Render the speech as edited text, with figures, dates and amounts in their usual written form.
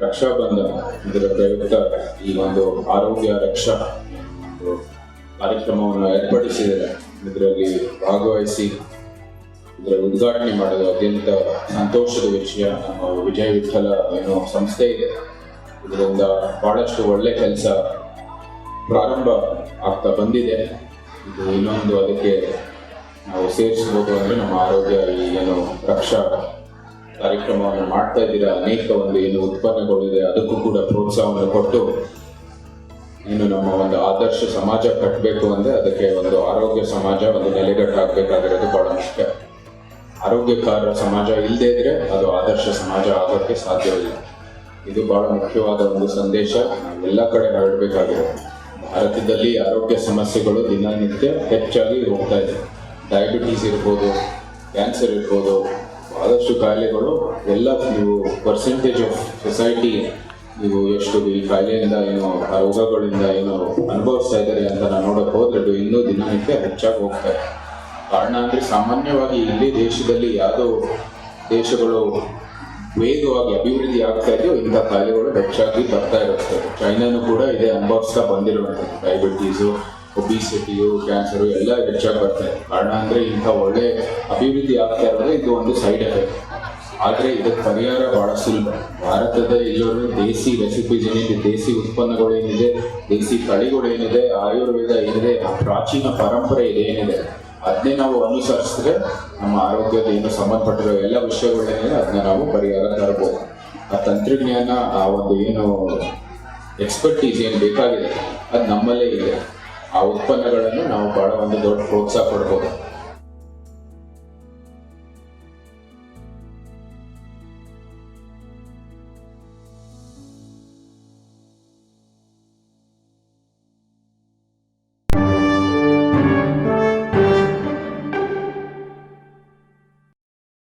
ರಕ್ಷಾಬಂಧನ ಇದರ ಪ್ರಯುಕ್ತ ಈ ಒಂದು ಆರೋಗ್ಯ ರಕ್ಷಾ ಕಾರ್ಯಕ್ರಮವನ್ನು ಏರ್ಪಡಿಸಿದರೆ ಇದರಲ್ಲಿ ಭಾಗವಹಿಸಿ ಇದರ ಉದ್ಘಾಟನೆ ಮಾಡೋದು ಅತ್ಯಂತ ಸಂತೋಷದ ವಿಷಯ. ನಮ್ಮ ವಿಜಯ ವಿಠಲ ಏನೋ ಸಂಸ್ಥೆ ಇದೆ, ಇದರಿಂದ ಬಹಳಷ್ಟು ಒಳ್ಳೆ ಕೆಲಸ ಪ್ರಾರಂಭ ಆಗ್ತಾ ಬಂದಿದೆ. ಇದು ಇನ್ನೊಂದು ಅದಕ್ಕೆ ನಾವು ಸೇರಿಸ್ಬೋದು ಅಂದರೆ ನಮ್ಮ ಆರೋಗ್ಯ ಈ ಏನು ರಕ್ಷಾ ಕಾರ್ಯಕ್ರಮವನ್ನು ಮಾಡ್ತಾ ಇದ್ದೀರಾ, ಅನೇಕ ಒಂದು ಏನು ಉತ್ಪನ್ನಗಳಿದೆ ಅದಕ್ಕೂ ಕೂಡ ಪ್ರೋತ್ಸಾಹವನ್ನು ಕೊಟ್ಟು ಇನ್ನು ನಮ್ಮ ಒಂದು ಆದರ್ಶ ಸಮಾಜ ಕಟ್ಟಬೇಕು ಅಂದರೆ ಅದಕ್ಕೆ ಒಂದು ಆರೋಗ್ಯ ಸಮಾಜ ಒಂದು ನೆಲೆಗಟ್ಟಾಗಬೇಕಾಗಿರೋದು ಬಹಳ ಮುಖ್ಯ. ಆರೋಗ್ಯಕರ ಸಮಾಜ ಇಲ್ಲದೇ ಇದ್ರೆ ಅದು ಆದರ್ಶ ಸಮಾಜ ಆಗೋಕ್ಕೆ ಸಾಧ್ಯವಿಲ್ಲ. ಇದು ಬಹಳ ಮುಖ್ಯವಾದ ಒಂದು ಸಂದೇಶ ನಾವೆಲ್ಲ ಕಡೆ ಹರಡಬೇಕಾಗಿದೆ. ಭಾರತದಲ್ಲಿ ಆರೋಗ್ಯ ಸಮಸ್ಯೆಗಳು ದಿನನಿತ್ಯ ಹೆಚ್ಚಾಗಿ ಹೋಗ್ತಾ ಇದೆ. ಡಯಾಬಿಟೀಸ್ ಇರ್ಬೋದು, ಕ್ಯಾನ್ಸರ್ ಇರ್ಬೋದು, ಬಹಳಷ್ಟು ಕಾಯಿಲೆಗಳು ಎಲ್ಲ ನೀವು ಪರ್ಸೆಂಟೇಜ್ ಆಫ್ ಸೊಸೈಟಿ ನೀವು ಎಷ್ಟು ಈ ಕಾಯಿಲೆಯಿಂದ ಏನು ರೋಗಗಳಿಂದ ಏನು ಅನುಭವಿಸ್ತಾ ಇದ್ದಾರೆ ಅಂತ ನಾವು ನೋಡೋಕೆ ಹೋದ್ರೆ ಇನ್ನೂ ದಿನನಿತ್ಯ ಹೆಚ್ಚಾಗಿ ಹೋಗ್ತಾ ಇದೆ. ಕಾರಣ ಅಂದರೆ ಸಾಮಾನ್ಯವಾಗಿ ಇಲ್ಲಿ ದೇಶದಲ್ಲಿ ಯಾವುದೋ ದೇಶಗಳು ವೇಗವಾಗಿ ಅಭಿವೃದ್ಧಿ ಆಗ್ತಾ ಇದೆಯೋ ಇಂಥ ಕಾಯಿಲೆಗಳು ಹೆಚ್ಚಾಗಿ ಬರ್ತಾ ಇರುತ್ತೆ. ಚೈನಾನು ಕೂಡ ಇದೇ ಅನುಭವಿಸ್ತಾ ಬಂದಿರುವಂಥದ್ದು. ಡಯಾಬಿಟೀಸು, ಒಬಿಸಿಟಿಯು, ಕ್ಯಾನ್ಸರು ಎಲ್ಲ ಹೆಚ್ಚಾಗಿ ಬರ್ತಾ ಇದೆ. ಕಾರಣ ಅಂದರೆ ಇಂಥ ಒಳ್ಳೆ ಅಭಿವೃದ್ಧಿ ಆಗ್ತಾ ಇರೋದ್ರೆ ಇದು ಒಂದು ಸೈಡ್ ಎಫೆಕ್ಟ್. ಆದರೆ ಇದಕ್ಕೆ ಪರಿಹಾರ ಬಹಳ ಸುಲಭ. ಭಾರತದ ಎಲ್ಲರೂ ದೇಸಿ ರೆಸಿಪೀಸ್ ಏನಿದೆ, ದೇಸಿ ಉತ್ಪನ್ನಗಳು ಏನಿದೆ, ದೇಸಿ ತಳಿಗಳೇನಿದೆ, ಆಯುರ್ವೇದ ಏನಿದೆ, ಪ್ರಾಚೀನ ಪರಂಪರೆ ಏನಿದೆ ಅದನ್ನೇ ನಾವು ಅನುಸರಿಸಿದ್ರೆ ನಮ್ಮ ಆರೋಗ್ಯದ ಏನು ಸಂಬಂಧಪಟ್ಟಿರೋ ಎಲ್ಲ ವಿಷಯಗಳೇನಿದೆ ಅದನ್ನ ನಾವು ಪರಿಹಾರ ತರಬಹುದು. ಆ ತಂತ್ರಜ್ಞಾನ, ಆ ಒಂದು ಏನು ಎಕ್ಸ್ಪರ್ಟೀಸ್ ಏನು ಬೇಕಾಗಿದೆ ಅದು ನಮ್ಮಲ್ಲೇ ಇದೆ. ಆ ಉತ್ಪನ್ನಗಳನ್ನು ನಾವು ಬಹಳ ಒಂದು ದೊಡ್ಡ ಪ್ರೋತ್ಸಾಹ ಕೊಡ್ಬೋದು.